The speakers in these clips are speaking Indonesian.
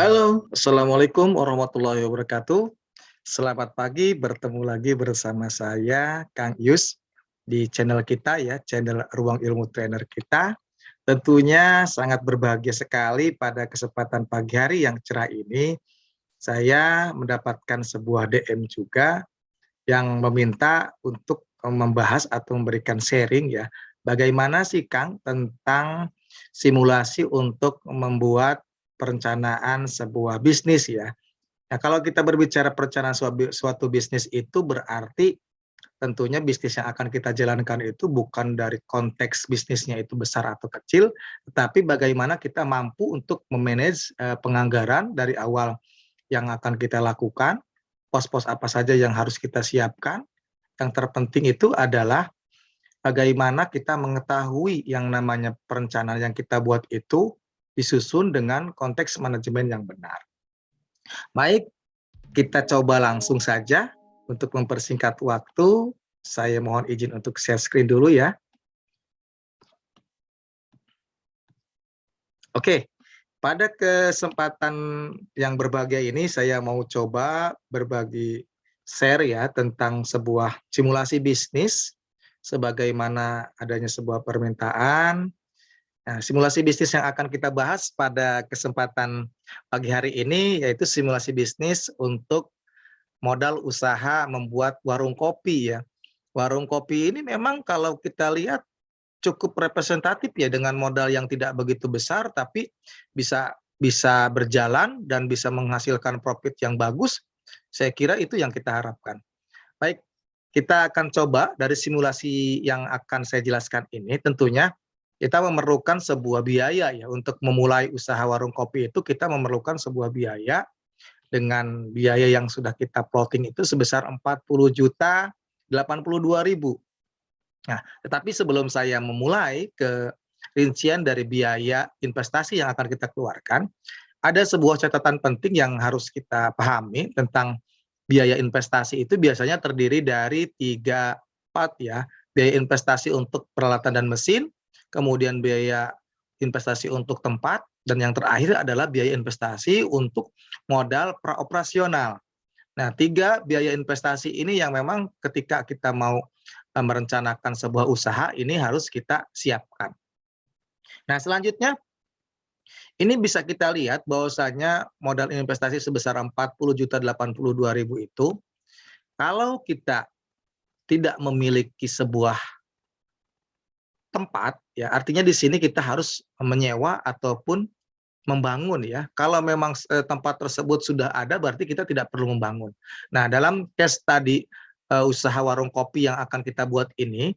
Halo, assalamualaikum warahmatullahi wabarakatuh. Selamat pagi, bertemu lagi bersama saya, Kang Yus, di channel kita ya, channel Ruang Ilmu Trainer kita. Tentunya sangat berbahagia sekali pada kesempatan pagi hari yang cerah ini, saya mendapatkan sebuah DM juga yang meminta untuk membahas atau memberikan sharing ya, bagaimana sih Kang tentang simulasi untuk membuat perencanaan sebuah bisnis ya. Nah, kalau kita berbicara perencanaan suatu bisnis itu berarti tentunya bisnis yang akan kita jalankan itu bukan dari konteks bisnisnya itu besar atau kecil, tetapi bagaimana kita mampu untuk memanage penganggaran dari awal yang akan kita lakukan, pos-pos apa saja yang harus kita siapkan. Yang terpenting itu adalah bagaimana kita mengetahui yang namanya perencanaan yang kita buat itu disusun dengan konteks manajemen yang benar. Baik, kita coba langsung saja untuk mempersingkat waktu. Saya mohon izin untuk share screen dulu ya. Oke, pada kesempatan yang berbahagia ini saya mau coba berbagi share ya tentang sebuah simulasi bisnis sebagaimana adanya sebuah permintaan. Nah, simulasi bisnis yang akan kita bahas pada kesempatan pagi hari ini yaitu simulasi bisnis untuk modal usaha membuat warung kopi ya. Warung kopi ini memang kalau kita lihat cukup representatif ya dengan modal yang tidak begitu besar tapi bisa bisa berjalan dan bisa menghasilkan profit yang bagus. Saya kira itu yang kita harapkan. Baik, kita akan coba dari simulasi yang akan saya jelaskan ini tentunya kita memerlukan sebuah biaya ya untuk memulai usaha warung kopi itu kita memerlukan sebuah biaya dengan biaya yang sudah kita plotting itu sebesar 40.082.000. Nah, tetapi sebelum saya memulai ke rincian dari biaya investasi yang akan kita keluarkan, ada sebuah catatan penting yang harus kita pahami tentang biaya investasi itu biasanya terdiri dari 3 part ya. Biaya investasi untuk peralatan dan mesin, kemudian biaya investasi untuk tempat, dan yang terakhir adalah biaya investasi untuk modal praoperasional. Nah, 3 biaya investasi ini yang memang ketika kita mau merencanakan sebuah usaha ini harus kita siapkan. Nah, selanjutnya ini bisa kita lihat bahwasanya modal investasi sebesar 40.082.000 itu kalau kita tidak memiliki sebuah tempat ya artinya di sini kita harus menyewa ataupun membangun ya. Kalau memang tempat tersebut sudah ada berarti kita tidak perlu membangun. Nah, dalam case tadi usaha warung kopi yang akan kita buat ini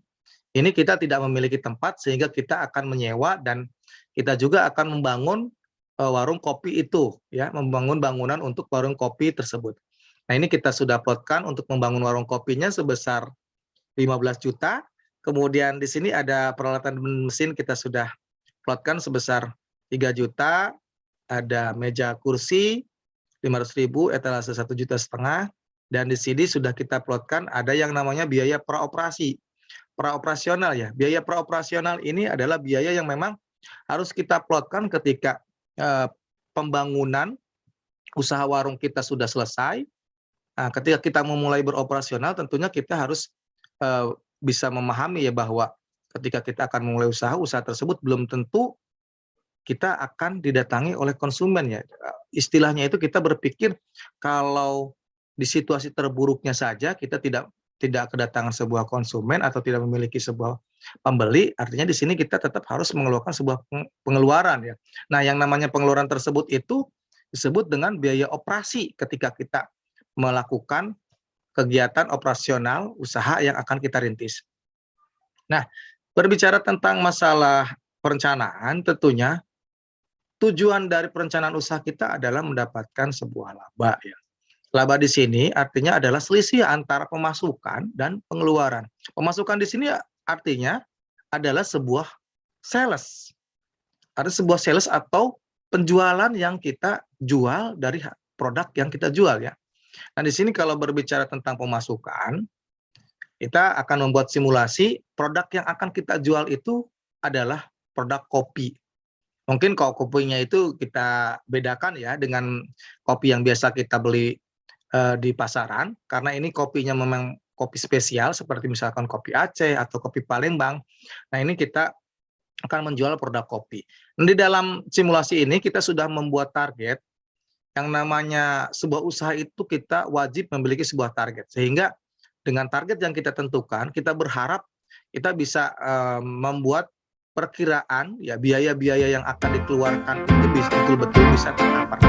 kita tidak memiliki tempat sehingga kita akan menyewa dan kita juga akan membangun warung kopi itu ya, membangun bangunan untuk warung kopi tersebut. Nah, ini kita sudah plotkan untuk membangun warung kopinya sebesar 15 juta. Kemudian di sini ada peralatan mesin kita sudah plotkan sebesar 3 juta, ada meja kursi 500.000, etalase 1,5 juta, dan di sini sudah kita plotkan ada yang namanya biaya praoperasi. Praoperasional ya. Biaya praoperasional ini adalah biaya yang memang harus kita plotkan ketika pembangunan usaha warung kita sudah selesai. Nah, ketika kita memulai beroperasional tentunya kita harus bisa memahami ya bahwa ketika kita akan memulai usaha tersebut belum tentu kita akan didatangi oleh konsumen ya. Istilahnya itu kita berpikir kalau di situasi terburuknya saja kita tidak kedatangan sebuah konsumen atau tidak memiliki sebuah pembeli, artinya di sini kita tetap harus mengeluarkan sebuah pengeluaran ya. Nah, yang namanya pengeluaran tersebut itu disebut dengan biaya operasi ketika kita melakukan kegiatan operasional usaha yang akan kita rintis. Nah, berbicara tentang masalah perencanaan tentunya tujuan dari perencanaan usaha kita adalah mendapatkan sebuah laba ya. Laba di sini artinya adalah selisih antara pemasukan dan pengeluaran. Pemasukan di sini artinya adalah sebuah sales. Ada sebuah sales atau penjualan yang kita jual dari produk yang kita jual ya. Nah, di sini kalau berbicara tentang pemasukan, kita akan membuat simulasi produk yang akan kita jual itu adalah produk kopi. Mungkin kalau kopinya itu kita bedakan ya dengan kopi yang biasa kita beli di pasaran, karena ini kopinya memang kopi spesial seperti misalkan kopi Aceh atau kopi Palembang. Nah, ini kita akan menjual produk kopi. Di dalam simulasi ini kita sudah membuat target, yang namanya sebuah usaha itu kita wajib memiliki sebuah target. Sehingga dengan target yang kita tentukan, kita berharap kita bisa membuat perkiraan ya biaya-biaya yang akan dikeluarkan itu bisa betul-betul bisa tercover.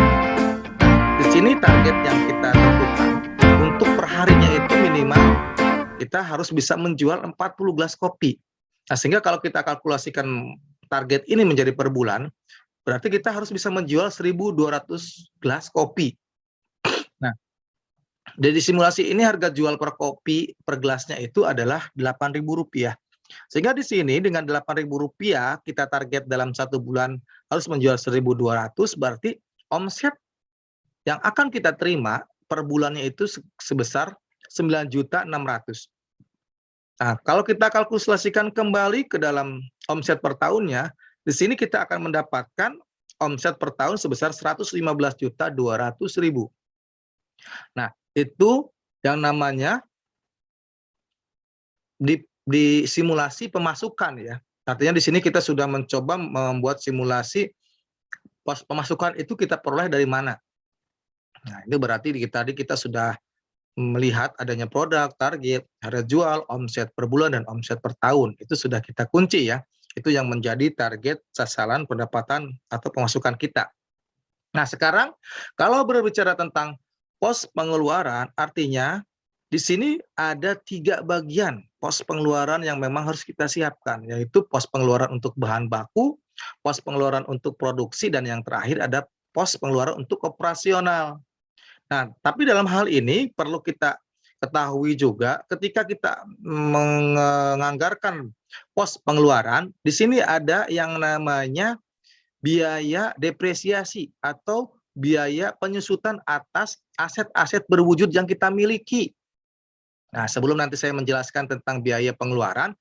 Di sini target yang kita tentukan untuk perharinya itu minimal kita harus bisa menjual 40 gelas kopi. Nah, sehingga kalau kita kalkulasikan target ini menjadi per bulan, berarti kita harus bisa menjual 1.200 gelas kopi. Nah, dari simulasi ini harga jual per kopi per gelasnya itu adalah Rp8.000. Sehingga di sini dengan Rp8.000 kita target dalam 1 bulan harus menjual 1.200, berarti omset yang akan kita terima per bulannya itu sebesar 9.600.000. Nah, kalau kita kalkulasikan kembali ke dalam omset per tahunnya, di sini kita akan mendapatkan omset per tahun sebesar 115.200.000. Nah, itu yang namanya di simulasi pemasukan ya. Artinya di sini kita sudah mencoba membuat simulasi pos pemasukan itu kita peroleh dari mana. Nah, itu berarti tadi kita sudah melihat adanya produk, target, harga jual, omset per bulan, dan omset per tahun. Itu sudah kita kunci ya. Itu yang menjadi target sasaran pendapatan atau pemasukan kita. Nah, sekarang kalau berbicara tentang pos pengeluaran, artinya di sini ada 3 bagian pos pengeluaran yang memang harus kita siapkan, yaitu pos pengeluaran untuk bahan baku, pos pengeluaran untuk produksi, dan yang terakhir ada pos pengeluaran untuk operasional. Nah, tapi dalam hal ini perlu kita ketahui juga ketika kita menganggarkan pos pengeluaran, di sini ada yang namanya biaya depresiasi atau biaya penyusutan atas aset-aset berwujud yang kita miliki. Nah, sebelum nanti saya menjelaskan tentang biaya pengeluaran,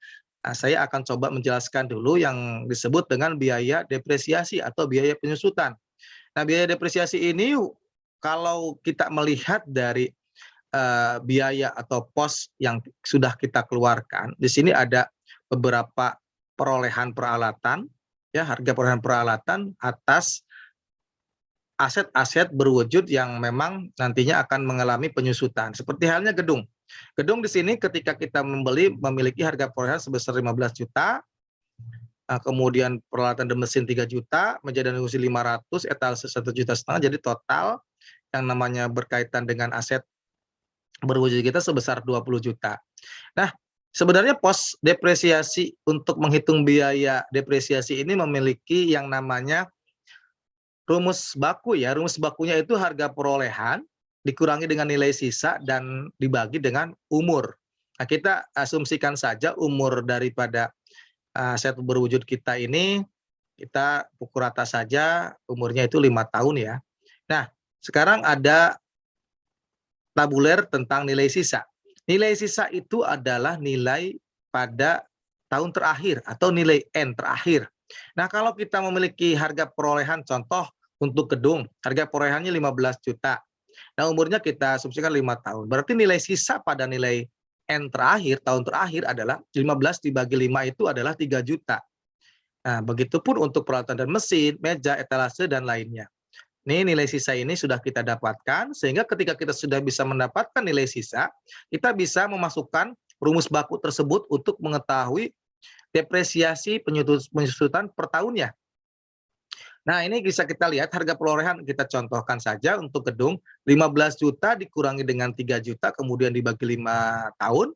saya akan coba menjelaskan dulu yang disebut dengan biaya depresiasi atau biaya penyusutan. Nah, biaya depresiasi ini kalau kita melihat dari biaya atau pos yang sudah kita keluarkan, di sini ada beberapa perolehan peralatan, ya, harga perolehan peralatan atas aset-aset berwujud yang memang nantinya akan mengalami penyusutan. Seperti halnya gedung. Gedung di sini ketika kita memiliki harga perolehan sebesar 15 juta, kemudian peralatan dan mesin 3 juta, meja dan kursi 500, etalase 1,5 juta, jadi total yang namanya berkaitan dengan aset berwujud kita sebesar 20 juta. Nah, sebenarnya pos depresiasi untuk menghitung biaya depresiasi ini memiliki yang namanya rumus baku ya. Rumus bakunya itu harga perolehan dikurangi dengan nilai sisa dan dibagi dengan umur. Nah, kita asumsikan saja umur daripada aset berwujud kita ini, kita pukul rata saja umurnya itu 5 tahun ya. Nah, sekarang ada tabuler tentang nilai sisa. Nilai sisa itu adalah nilai pada tahun terakhir atau nilai N terakhir. Nah, kalau kita memiliki harga perolehan, contoh untuk gedung, harga perolehannya 15 juta. Nah, umurnya kita asumsikan 5 tahun. Berarti nilai sisa pada nilai N terakhir, tahun terakhir adalah 15 dibagi 5 itu adalah 3 juta. Nah, begitupun untuk peralatan dan mesin, meja, etalase, dan lainnya. Ini nilai sisa ini sudah kita dapatkan, sehingga ketika kita sudah bisa mendapatkan nilai sisa, kita bisa memasukkan rumus baku tersebut untuk mengetahui depresiasi penyusutan per tahunnya. Nah, ini bisa kita lihat harga perolehan, kita contohkan saja untuk gedung 15 juta dikurangi dengan 3 juta kemudian dibagi 5 tahun,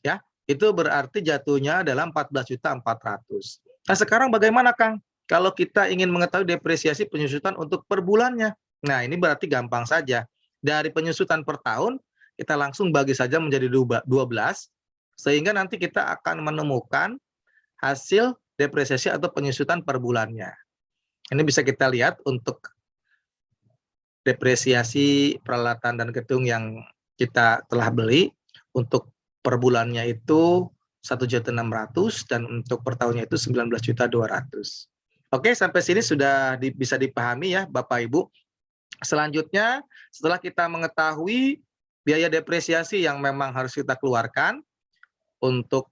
ya, itu berarti jatuhnya adalah 14.400.000. Nah, sekarang bagaimana, Kang? Kalau kita ingin mengetahui depresiasi penyusutan untuk per bulannya. Nah, ini berarti gampang saja. Dari penyusutan per tahun, kita langsung bagi saja menjadi 12, sehingga nanti kita akan menemukan hasil depresiasi atau penyusutan per bulannya. Ini bisa kita lihat untuk depresiasi peralatan dan gedung yang kita telah beli untuk per bulannya itu 1.600.000 dan untuk per tahunnya itu 19.200.000. Oke, sampai sini sudah bisa dipahami ya Bapak Ibu. Selanjutnya, setelah kita mengetahui biaya depresiasi yang memang harus kita keluarkan untuk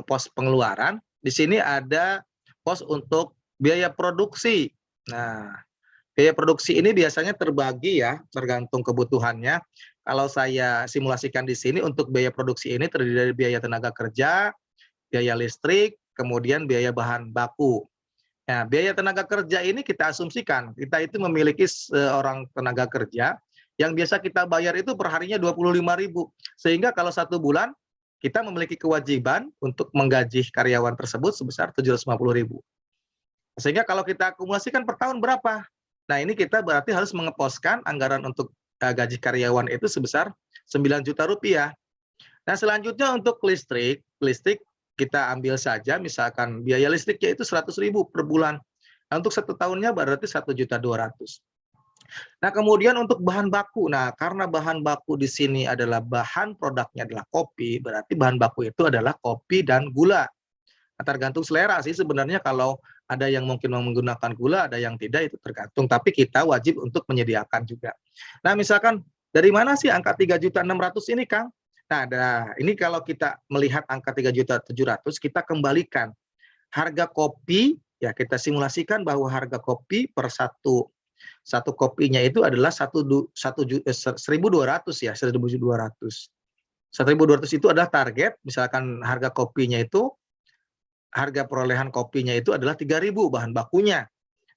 pos pengeluaran, di sini ada pos untuk biaya produksi. Nah, biaya produksi ini biasanya terbagi ya, tergantung kebutuhannya. Kalau saya simulasikan di sini untuk biaya produksi ini terdiri dari biaya tenaga kerja, biaya listrik, kemudian biaya bahan baku. Nah, biaya tenaga kerja ini kita asumsikan, kita itu memiliki seorang tenaga kerja yang biasa kita bayar itu per harinya 25.000. Sehingga kalau 1 bulan kita memiliki kewajiban untuk menggaji karyawan tersebut sebesar 750.000. Sehingga kalau kita akumulasikan per tahun berapa? Nah, ini kita berarti harus mengeposkan anggaran untuk gaji karyawan itu sebesar 9 juta rupiah. Nah, selanjutnya untuk listrik kita ambil saja misalkan biaya listriknya itu 100.000 per bulan. Nah, untuk 1 tahunnya berarti 1.200.000. Nah, kemudian untuk bahan baku. Nah, karena bahan baku di sini adalah bahan produknya adalah kopi, berarti bahan baku itu adalah kopi dan gula. Nah, tergantung selera sih sebenarnya, kalau ada yang mungkin menggunakan gula, ada yang tidak, itu tergantung. Tapi kita wajib untuk menyediakan juga. Nah, misalkan dari mana sih angka 3.600.000 ini, Kang? Nah, ini kalau kita melihat angka 3.700.000, kita kembalikan harga kopi, ya kita simulasikan bahwa harga kopi per satu kopinya itu adalah 1.200 ya, 1.200. 1.200 itu adalah target, misalkan harga kopinya itu, harga perolehan kopinya itu adalah 3.000 bahan bakunya.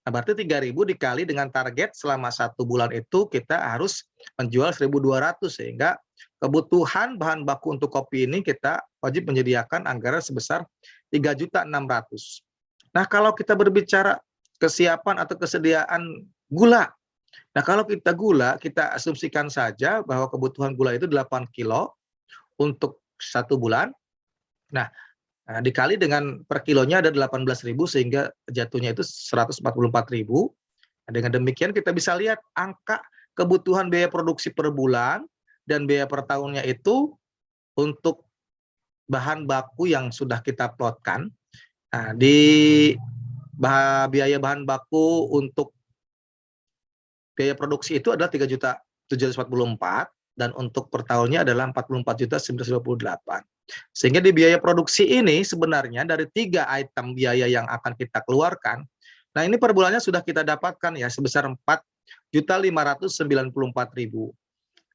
Nah, berarti 3.000 dikali dengan target selama 1 bulan itu kita harus menjual 1.200, sehingga kebutuhan bahan baku untuk kopi ini kita wajib menyediakan anggaran sebesar 3.600.000. Nah, kalau kita berbicara kesiapan atau kesediaan gula. Nah, kalau kita gula, kita asumsikan saja bahwa kebutuhan gula itu 8 kilo untuk 1 bulan. Nah, dikali dengan per kilonya ada 18.000 sehingga jatuhnya itu 144.000. Nah, dengan demikian kita bisa lihat angka kebutuhan biaya produksi per bulan dan biaya per tahunnya itu untuk bahan baku yang sudah kita plotkan. Nah, di biaya bahan baku untuk biaya produksi itu adalah 3.744.000 dan untuk per tahunnya adalah 44.928. Sehingga di biaya produksi ini sebenarnya dari 3 item biaya yang akan kita keluarkan, nah ini per bulannya sudah kita dapatkan ya sebesar 4.594.000.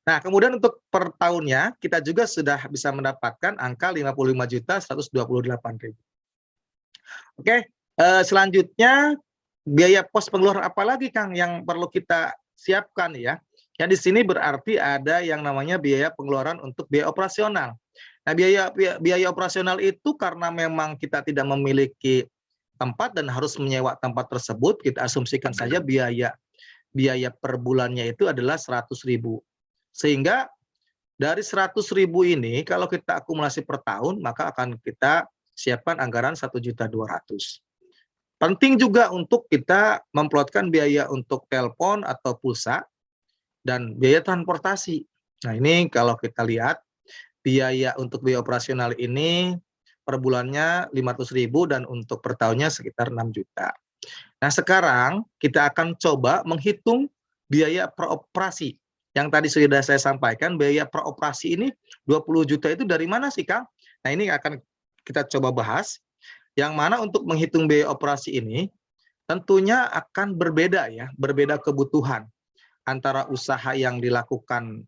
Nah, kemudian untuk per tahunnya kita juga sudah bisa mendapatkan angka 55.128.000. Oke, selanjutnya biaya pos pengeluaran apa lagi, Kang, yang perlu kita siapkan ya? Yang di sini berarti ada yang namanya biaya pengeluaran untuk biaya operasional. Nah, biaya operasional itu karena memang kita tidak memiliki tempat dan harus menyewa tempat tersebut, kita asumsikan saja biaya per bulannya itu adalah 100.000. Sehingga dari 100.000 ini kalau kita akumulasi per tahun, maka akan kita siapkan anggaran 1.200.000. Penting juga untuk kita memplotkan biaya untuk telepon atau pulsa dan biaya transportasi. Nah, ini kalau kita lihat biaya untuk biaya operasional ini per bulannya 500.000 dan untuk per tahunnya sekitar 6 juta. Nah, sekarang kita akan coba menghitung biaya per operasi. Yang tadi sudah saya sampaikan, biaya per operasi ini 20 juta itu dari mana sih, Kang? Nah, ini akan kita coba bahas. Yang mana untuk menghitung biaya operasi ini tentunya akan berbeda ya, berbeda kebutuhan antara usaha yang dilakukan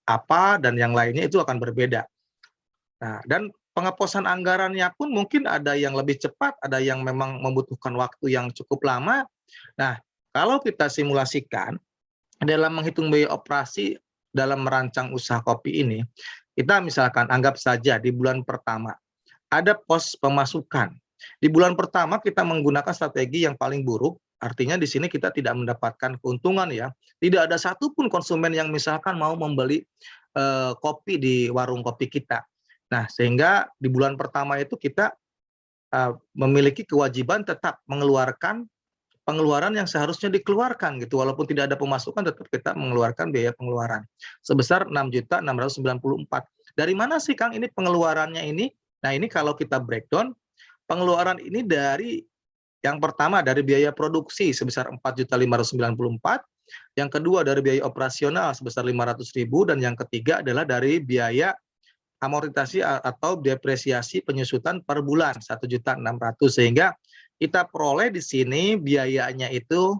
apa dan yang lainnya itu akan berbeda. Nah, dan pengeposan anggarannya pun mungkin ada yang lebih cepat, ada yang memang membutuhkan waktu yang cukup lama. Nah, kalau kita simulasikan dalam menghitung biaya operasi dalam merancang usaha kopi ini, kita misalkan anggap saja di bulan pertama ada pos pemasukan. Di bulan pertama kita menggunakan strategi yang paling buruk, artinya di sini kita tidak mendapatkan keuntungan ya. Tidak ada satupun konsumen yang misalkan mau membeli kopi di warung kopi kita. Nah, sehingga di bulan pertama itu kita memiliki kewajiban tetap mengeluarkan pengeluaran yang seharusnya dikeluarkan gitu, walaupun tidak ada pemasukan tetap kita mengeluarkan biaya pengeluaran sebesar 6.694. Dari mana sih, Kang, ini pengeluarannya ini? Nah, ini kalau kita breakdown, pengeluaran ini dari Yang pertama dari biaya produksi sebesar 4.594.000, yang kedua dari biaya operasional sebesar 500.000, dan yang ketiga adalah dari biaya amortisasi atau depresiasi penyusutan per bulan 1.600.000, sehingga kita peroleh di sini biayanya itu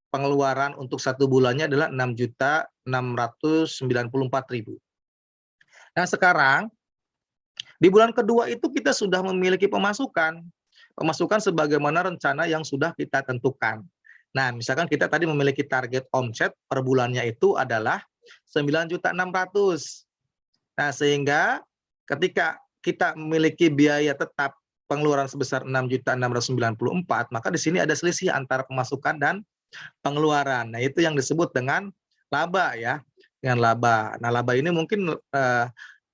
pengeluaran untuk 1 bulannya adalah 6.694.000. Nah, sekarang di bulan kedua itu kita sudah memiliki pemasukan sebagaimana rencana yang sudah kita tentukan. Nah, misalkan kita tadi memiliki target omset per bulannya itu adalah 9.600.000. Nah, sehingga ketika kita memiliki biaya tetap pengeluaran sebesar 6.694.000, maka di sini ada selisih antara pemasukan dan pengeluaran. Nah, itu yang disebut dengan laba ya, dengan laba. Nah, laba ini mungkin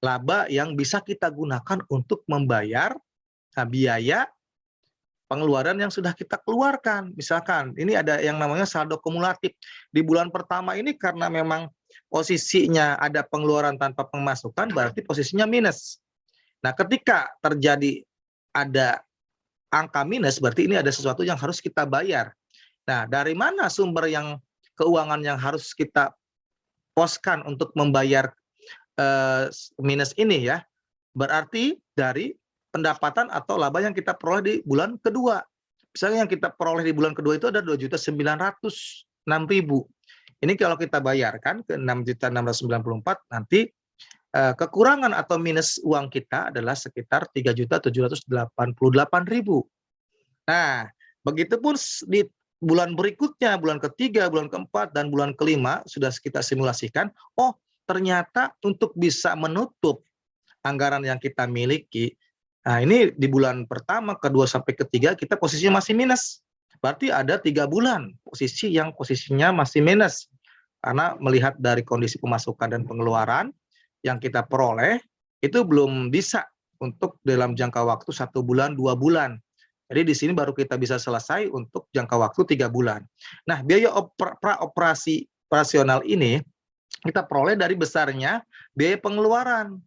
laba yang bisa kita gunakan untuk membayar biaya pengeluaran yang sudah kita keluarkan. Misalkan ini ada yang namanya saldo kumulatif. Di bulan pertama ini karena memang posisinya ada pengeluaran tanpa pemasukan, berarti posisinya minus. Nah, ketika terjadi ada angka minus, berarti ini ada sesuatu yang harus kita bayar. Nah, dari mana sumber yang keuangan yang harus kita poskan untuk membayar minus ini ya? Berarti dari pendapatan atau laba yang kita peroleh di bulan kedua. Misalnya yang kita peroleh di bulan kedua itu ada 2.906.000. Ini kalau kita bayarkan ke 6.694.000, nanti kekurangan atau minus uang kita adalah sekitar 3.788.000. Nah, begitupun di bulan berikutnya, bulan ketiga, bulan keempat, dan bulan kelima sudah kita simulasikan, oh ternyata untuk bisa menutup anggaran yang kita miliki, nah ini di bulan pertama, kedua, sampai ketiga kita posisinya masih minus. Berarti ada 3 bulan posisinya masih minus. Karena melihat dari kondisi pemasukan dan pengeluaran yang kita peroleh, itu belum bisa untuk dalam jangka waktu 1 bulan, 2 bulan. Jadi di sini baru kita bisa selesai untuk jangka waktu 3 bulan. Nah, biaya praoperasi operasional ini kita peroleh dari besarnya biaya pengeluaran.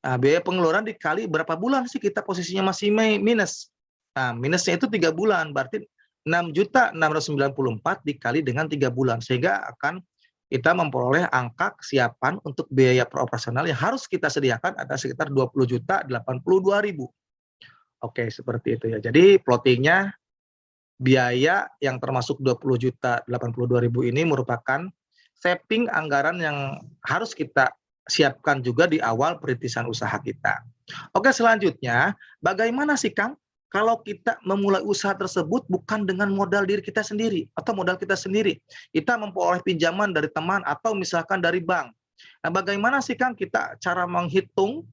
Nah, biaya pengeluaran dikali berapa bulan sih kita posisinya masih minus. Nah, minusnya itu 3 bulan, berarti 6.694.000 dikali dengan 3 bulan, sehingga akan kita memperoleh angka kesiapan untuk biaya operasional yang harus kita sediakan ada sekitar 20.082.000. Oke, seperti itu ya. Jadi plottingnya biaya yang termasuk 20.082.000 ini merupakan saving anggaran yang harus kita siapkan juga di awal perintisan usaha kita. Oke, selanjutnya, bagaimana sih Kang kalau kita memulai usaha tersebut bukan dengan modal diri kita sendiri atau modal kita sendiri? Kita memperoleh pinjaman dari teman atau misalkan dari bank. Nah, bagaimana sih Kang kita cara menghitung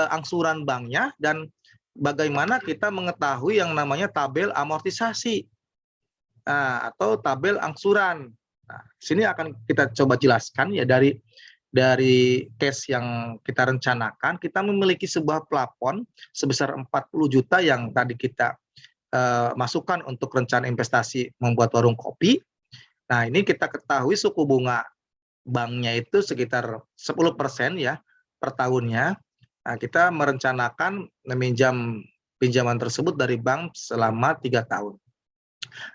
angsuran banknya, dan bagaimana kita mengetahui yang namanya tabel amortisasi atau tabel angsuran? Nah, sini akan kita coba jelaskan ya dari case yang kita rencanakan. Kita memiliki sebuah plafon sebesar 40 juta yang tadi kita masukkan untuk rencana investasi membuat warung kopi. Nah, ini kita ketahui suku bunga banknya itu sekitar 10% ya per tahunnya. Nah, kita merencanakan meminjam pinjaman tersebut dari bank selama 3 tahun.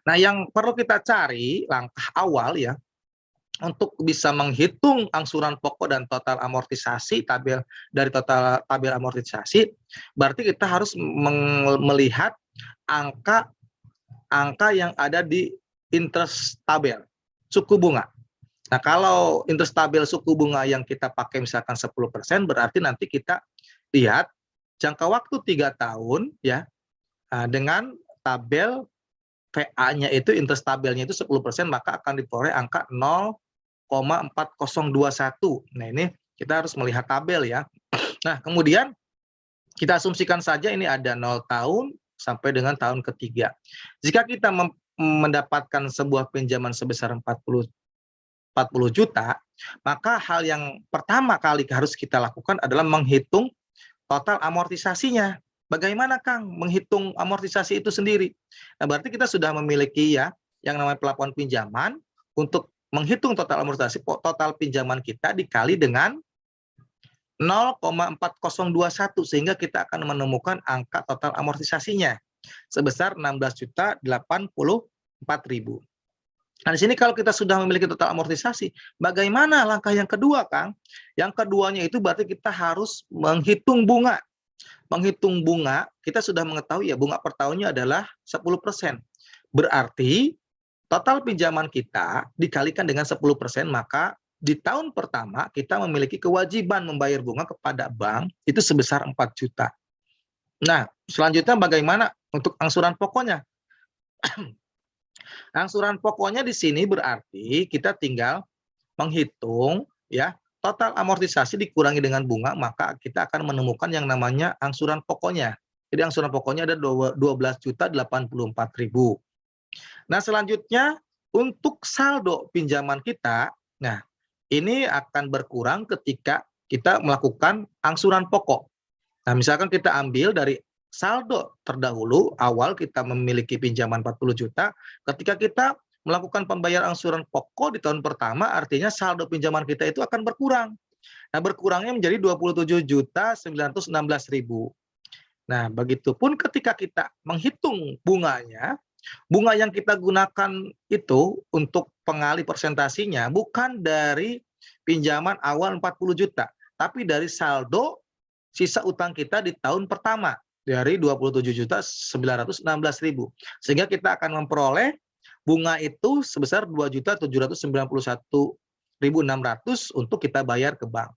Nah, yang perlu kita cari langkah awal ya, untuk bisa menghitung angsuran pokok dan total amortisasi, tabel amortisasi, berarti kita harus melihat angka yang ada di interest tabel suku bunga. Nah, kalau interest tabel suku bunga yang kita pakai misalkan 10%, berarti nanti kita lihat jangka waktu 3 tahun ya, dengan tabel VA-nya itu interest tabelnya itu 10%, maka akan diperoleh angka 0,4021. Nah, ini kita harus melihat tabel ya. Nah, kemudian kita asumsikan saja ini ada 0 tahun sampai dengan tahun ketiga. Jika kita mendapatkan sebuah pinjaman sebesar 40 juta, maka hal yang pertama kali harus kita lakukan adalah menghitung total amortisasinya. Bagaimana Kang menghitung amortisasi itu sendiri? Nah, berarti kita sudah memiliki ya yang namanya plafon pinjaman. Untuk menghitung total amortisasi, total pinjaman kita dikali dengan 0,4021, sehingga kita akan menemukan angka total amortisasinya. sebesar 16.084.000. Nah, di sini kalau kita sudah memiliki total amortisasi, bagaimana langkah yang kedua, Kang? Yang keduanya itu berarti kita harus menghitung bunga. Menghitung bunga, kita sudah mengetahui ya bunga per tahunnya adalah 10%. Berarti total pinjaman kita dikalikan dengan 10%, maka di tahun pertama kita memiliki kewajiban membayar bunga kepada bank itu sebesar 4 juta. Nah, selanjutnya bagaimana untuk angsuran pokoknya? Angsuran pokoknya di sini berarti kita tinggal menghitung ya total amortisasi dikurangi dengan bunga, maka kita akan menemukan yang namanya angsuran pokoknya. Jadi angsuran pokoknya ada 12.084.000. Nah, selanjutnya untuk saldo pinjaman kita, nah ini akan berkurang ketika kita melakukan angsuran pokok. Nah, misalkan kita ambil dari saldo terdahulu, awal kita memiliki pinjaman 40 juta, ketika kita melakukan pembayaran angsuran pokok di tahun pertama, artinya saldo pinjaman kita itu akan berkurang. Nah, berkurangnya menjadi 27.916.000. Nah, begitupun ketika kita menghitung bunganya, bunga yang kita gunakan itu untuk pengali persentasinya bukan dari pinjaman awal 40 juta, tapi dari saldo sisa utang kita di tahun pertama dari 27.916.000. Sehingga kita akan memperoleh bunga itu sebesar 2.791.600 untuk kita bayar ke bank.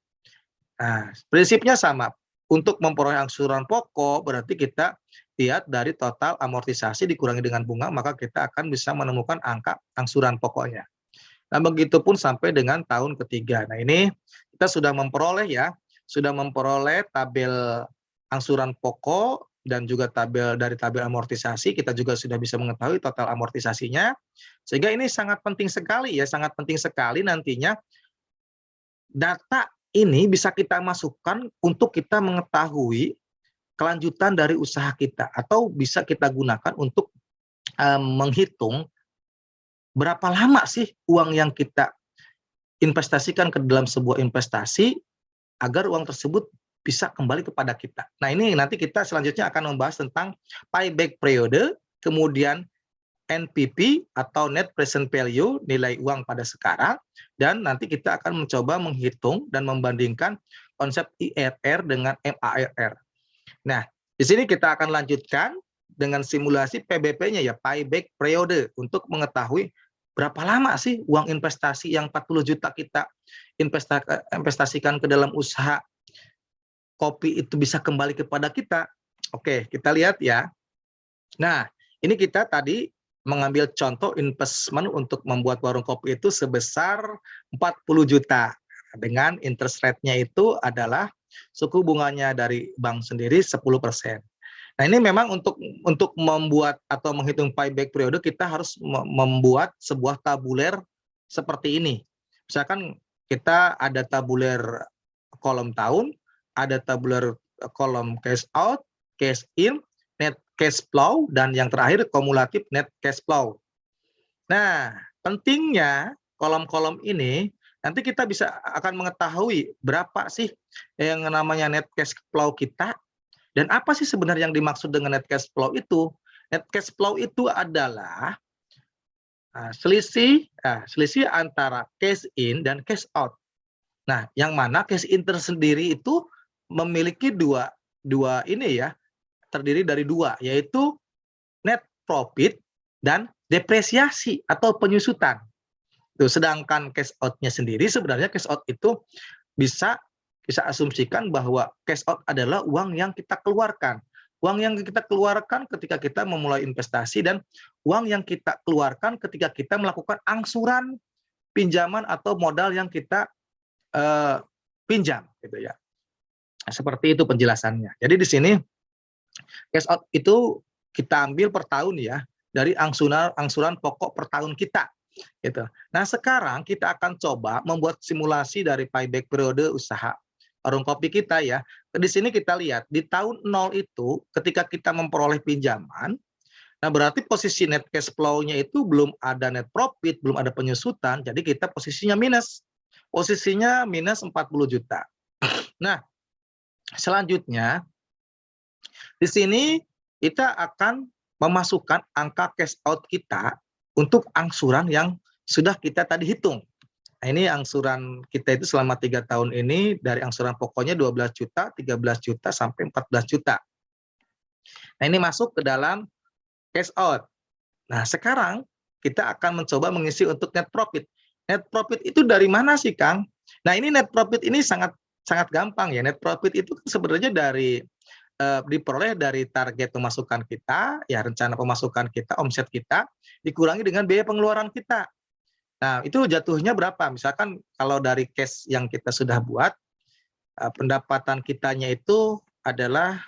Nah, prinsipnya sama. Untuk memperoleh angsuran pokok berarti kita lihat dari total amortisasi dikurangi dengan bunga, maka kita akan bisa menemukan angka angsuran pokoknya. Nah, begitupun sampai dengan tahun ketiga. Nah, ini kita sudah memperoleh ya, sudah memperoleh tabel angsuran pokok dan juga dari tabel amortisasi, kita juga sudah bisa mengetahui total amortisasinya. Sehingga ini sangat penting sekali ya, sangat penting sekali nantinya data ini bisa kita masukkan untuk kita mengetahui kelanjutan dari usaha kita, atau bisa kita gunakan untuk menghitung berapa lama sih uang yang kita investasikan ke dalam sebuah investasi agar uang tersebut bisa kembali kepada kita. Nah, ini nanti kita selanjutnya akan membahas tentang payback periode, kemudian NPV atau net present value, nilai uang pada sekarang, dan nanti kita akan mencoba menghitung dan membandingkan konsep IRR dengan MARR. Nah, di sini kita akan lanjutkan dengan simulasi PBP-nya ya, payback periode, untuk mengetahui berapa lama sih uang investasi yang 40 juta kita investasikan ke dalam usaha kopi itu bisa kembali kepada kita. Oke, kita lihat ya. Nah, ini kita tadi mengambil contoh investment untuk membuat warung kopi itu sebesar 40 juta. Dengan interest rate-nya itu adalah suku bunganya dari bank sendiri 10%. Nah, ini memang untuk membuat atau menghitung payback periode kita harus membuat sebuah tabuler seperti ini. Misalkan kita ada tabuler kolom tahun, ada tabuler kolom cash out, cash in, net cash flow, dan yang terakhir kumulatif net cash flow. Nah, pentingnya kolom-kolom ini nanti kita akan mengetahui berapa sih yang namanya net cash flow kita, dan apa sih sebenarnya yang dimaksud dengan net cash flow itu. Net cash flow itu adalah selisih antara cash in dan cash out. Nah, yang mana cash in tersendiri itu memiliki dua ini ya, terdiri dari dua, yaitu net profit dan depresiasi atau penyusutan. Tuh, sedangkan cash out-nya sendiri, sebenarnya cash out itu bisa asumsikan bahwa cash out adalah uang yang kita keluarkan. Uang yang kita keluarkan ketika kita memulai investasi, dan uang yang kita keluarkan ketika kita melakukan angsuran pinjaman atau modal yang kita pinjam, gitu ya. Seperti itu penjelasannya. Jadi di sini cash out itu kita ambil per tahun ya, dari angsuran pokok per tahun kita, gitu. Nah, sekarang kita akan coba membuat simulasi dari payback periode usaha warung kopi kita ya. Di sini kita lihat di tahun 0 itu ketika kita memperoleh pinjaman, nah berarti posisi net cash flow-nya itu belum ada net profit, belum ada penyusutan, jadi kita posisinya minus. Posisinya minus 40 juta. Nah, selanjutnya di sini kita akan memasukkan angka cash out kita untuk angsuran yang sudah kita tadi hitung. Nah, ini angsuran kita itu selama 3 tahun ini dari angsuran pokoknya 12 juta, 13 juta, sampai 14 juta. Nah, ini masuk ke dalam cash out. Nah, sekarang kita akan mencoba mengisi untuk net profit. Net profit itu dari mana sih, Kang? Nah, ini net profit ini sangat sangat gampang ya. Net profit itu kan sebenarnya diperoleh dari target pemasukan kita, ya rencana pemasukan kita, omset kita, dikurangi dengan biaya pengeluaran kita. Nah, itu jatuhnya berapa? Misalkan kalau dari case yang kita sudah buat, pendapatan kitanya itu adalah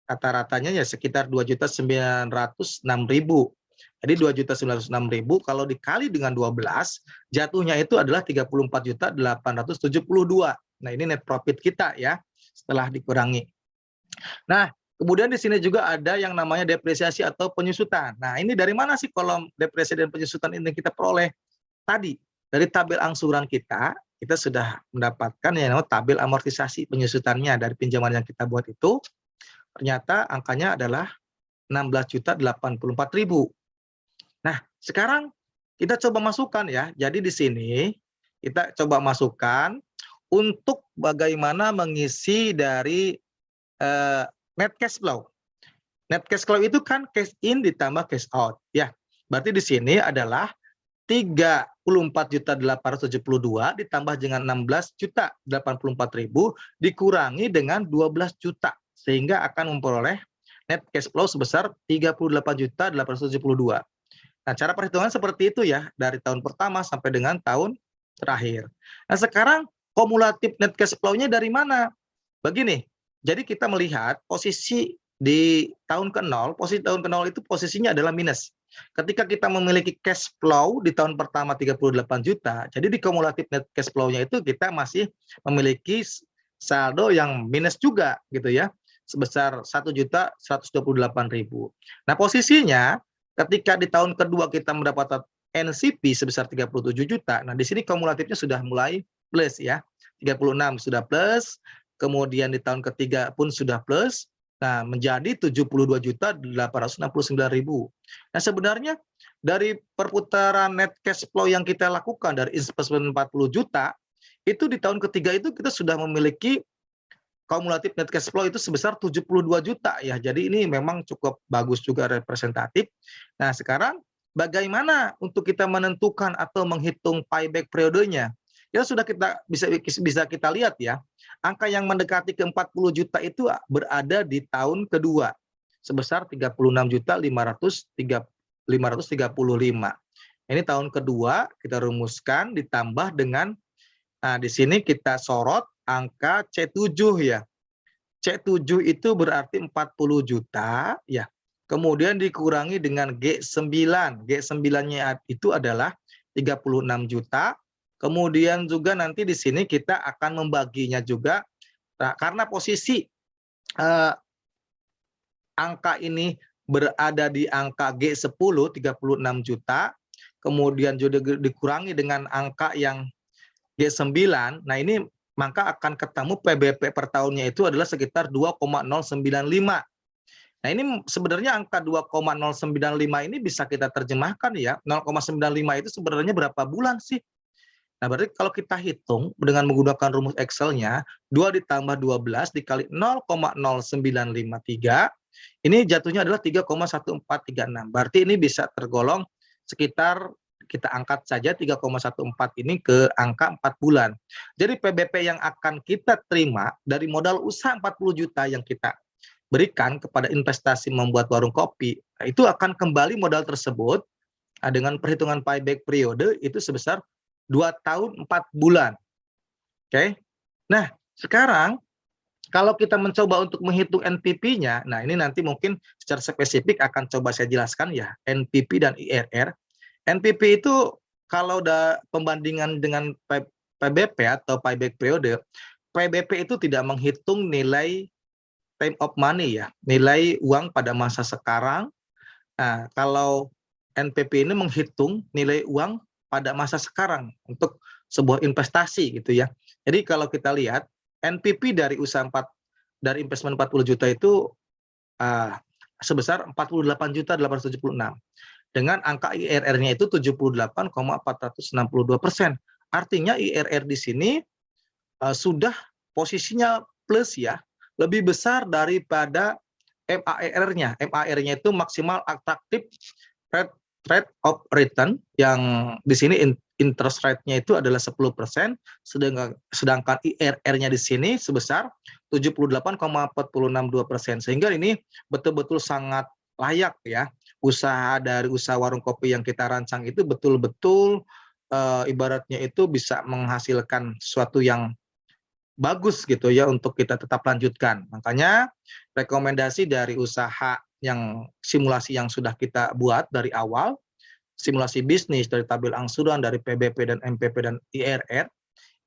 rata-ratanya ya sekitar 2.906.000. Jadi 2.906.000 kalau dikali dengan 12, jatuhnya itu adalah 34.872. Nah, ini net profit kita ya, setelah dikurangi. Nah, kemudian di sini juga ada yang namanya depresiasi atau penyusutan. Nah, ini dari mana sih kolom depresiasi dan penyusutan ini kita peroleh? Tadi, dari tabel angsuran kita sudah mendapatkan yang namanya tabel amortisasi penyusutannya dari pinjaman yang kita buat itu. Ternyata angkanya adalah 16.084.000. Nah, sekarang kita coba masukkan ya. Jadi di sini kita coba masukkan untuk bagaimana mengisi dari net cash flow. Net cash flow itu kan cash in ditambah cash out ya. Berarti di sini adalah 34.872 ditambah dengan 16.084.000 dikurangi dengan 12 juta sehingga akan memperoleh net cash flow sebesar 38.872. Nah, cara perhitungan seperti itu ya dari tahun pertama sampai dengan tahun terakhir. Nah, sekarang kumulatif net cash flow-nya dari mana? Begini, jadi kita melihat posisi di tahun ke-0, posisi tahun ke-0 itu posisinya adalah minus. Ketika kita memiliki cash flow di tahun pertama 38 juta, jadi di kumulatif net cash flow-nya itu kita masih memiliki saldo yang minus juga gitu ya, sebesar 1.128.000. Nah, posisinya ketika di tahun kedua kita mendapatkan NCP sebesar 37 juta, nah di sini kumulatifnya sudah mulai plus ya, 36 sudah plus, kemudian di tahun ketiga pun sudah plus, nah menjadi 72.869.000. Nah, sebenarnya dari perputaran net cash flow yang kita lakukan dari investment 40 juta, itu di tahun ketiga itu kita sudah memiliki kumulatif net cash flow itu sebesar 72 juta ya. Jadi ini memang cukup bagus juga representatif. Nah, sekarang bagaimana untuk kita menentukan atau menghitung payback periodenya? Ya sudah kita bisa kita lihat ya. Angka yang mendekati ke 40 juta itu berada di tahun kedua sebesar 36.535. Ini tahun kedua kita rumuskan ditambah dengan di sini kita sorot angka C7 ya. C7 itu berarti 40 juta ya. Kemudian dikurangi dengan G9. G9-nya itu adalah 36 juta. Kemudian juga nanti di sini kita akan membaginya juga karena posisi angka ini berada di angka G10 36 juta. Kemudian juga dikurangi dengan angka yang G9. Nah, ini maka akan ketemu PBP per tahunnya itu adalah sekitar 2,095. Nah, ini sebenarnya angka 2,095 ini bisa kita terjemahkan ya. 0,95 itu sebenarnya berapa bulan sih? Nah, berarti kalau kita hitung dengan menggunakan rumus Excel-nya, 2 ditambah 12 dikali 0,0953, ini jatuhnya adalah 3,1436. Berarti ini bisa tergolong sekitar kita angkat saja 3,14 ini ke angka 4 bulan. Jadi PBP yang akan kita terima dari modal usaha 40 juta yang kita berikan kepada investasi membuat warung kopi, itu akan kembali modal tersebut dengan perhitungan payback periode itu sebesar 2 tahun 4 bulan. Oke. Nah, sekarang kalau kita mencoba untuk menghitung NPP-nya, nah ini nanti mungkin secara spesifik akan coba saya jelaskan ya, NPP dan IRR. NPP itu kalau ada pembandingan dengan PBP atau payback periode, PBP itu tidak menghitung nilai time of money ya, nilai uang pada masa sekarang. Nah, kalau NPP ini menghitung nilai uang pada masa sekarang untuk sebuah investasi gitu ya. Jadi kalau kita lihat NPP dari usaha dari investment 40 juta itu sebesar 48.876 dengan angka IRR-nya itu 78,462%. Artinya IRR di sini sudah posisinya plus ya, lebih besar daripada MAER-nya. MAER-nya itu maksimal atraktif rate of return, yang di sini interest rate-nya itu adalah 10%, sedangkan IRR-nya di sini sebesar 78,462%. Sehingga ini betul-betul sangat layak ya, usaha dari usaha warung kopi yang kita rancang itu betul-betul ibaratnya itu bisa menghasilkan sesuatu yang bagus gitu ya untuk kita tetap lanjutkan. Makanya rekomendasi dari usaha yang simulasi yang sudah kita buat dari awal, simulasi bisnis dari tabel angsuran, dari PBP dan MPP dan IRR,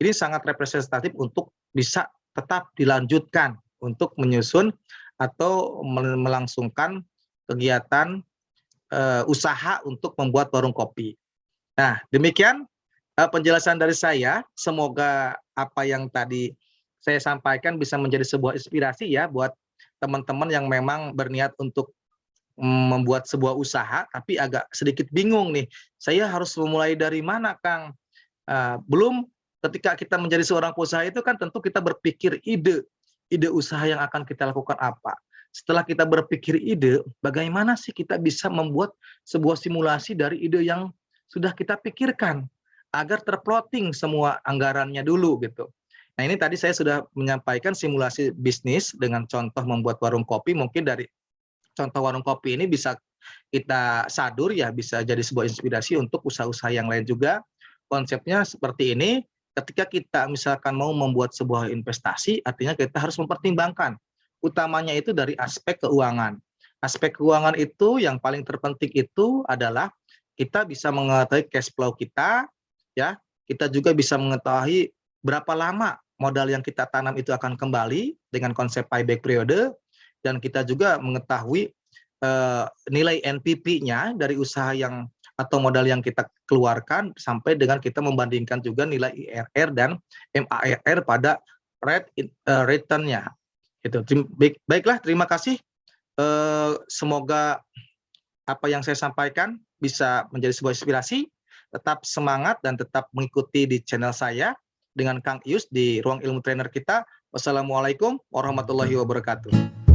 ini sangat representatif untuk bisa tetap dilanjutkan untuk menyusun atau melangsungkan kegiatan usaha untuk membuat warung kopi. Nah, demikian penjelasan dari saya. Semoga apa yang tadi saya sampaikan bisa menjadi sebuah inspirasi ya buat teman-teman yang memang berniat untuk membuat sebuah usaha, tapi agak sedikit bingung nih, saya harus memulai dari mana, Kang? Belum ketika kita menjadi seorang pengusaha itu kan tentu kita berpikir ide usaha yang akan kita lakukan apa. Setelah kita berpikir ide, bagaimana sih kita bisa membuat sebuah simulasi dari ide yang sudah kita pikirkan agar terplotting semua anggarannya dulu gitu. Nah, ini tadi saya sudah menyampaikan simulasi bisnis dengan contoh membuat warung kopi. Mungkin dari contoh warung kopi ini bisa kita sadur ya, bisa jadi sebuah inspirasi untuk usaha-usaha yang lain juga. Konsepnya seperti ini, ketika kita misalkan mau membuat sebuah investasi, artinya kita harus mempertimbangkan. Utamanya itu dari aspek keuangan. Aspek keuangan itu yang paling terpenting itu adalah kita bisa mengetahui cash flow kita, ya. Kita juga bisa mengetahui berapa lama modal yang kita tanam itu akan kembali dengan konsep payback periode, dan kita juga mengetahui nilai NPP-nya dari usaha yang atau modal yang kita keluarkan sampai dengan kita membandingkan juga nilai IRR dan MARR pada return-nya. Gitu. Baiklah, terima kasih. Semoga apa yang saya sampaikan bisa menjadi sebuah inspirasi. Tetap semangat dan tetap mengikuti di channel saya dengan Kang Ius di Ruang Ilmu Trainer kita. Wassalamualaikum warahmatullahi wabarakatuh.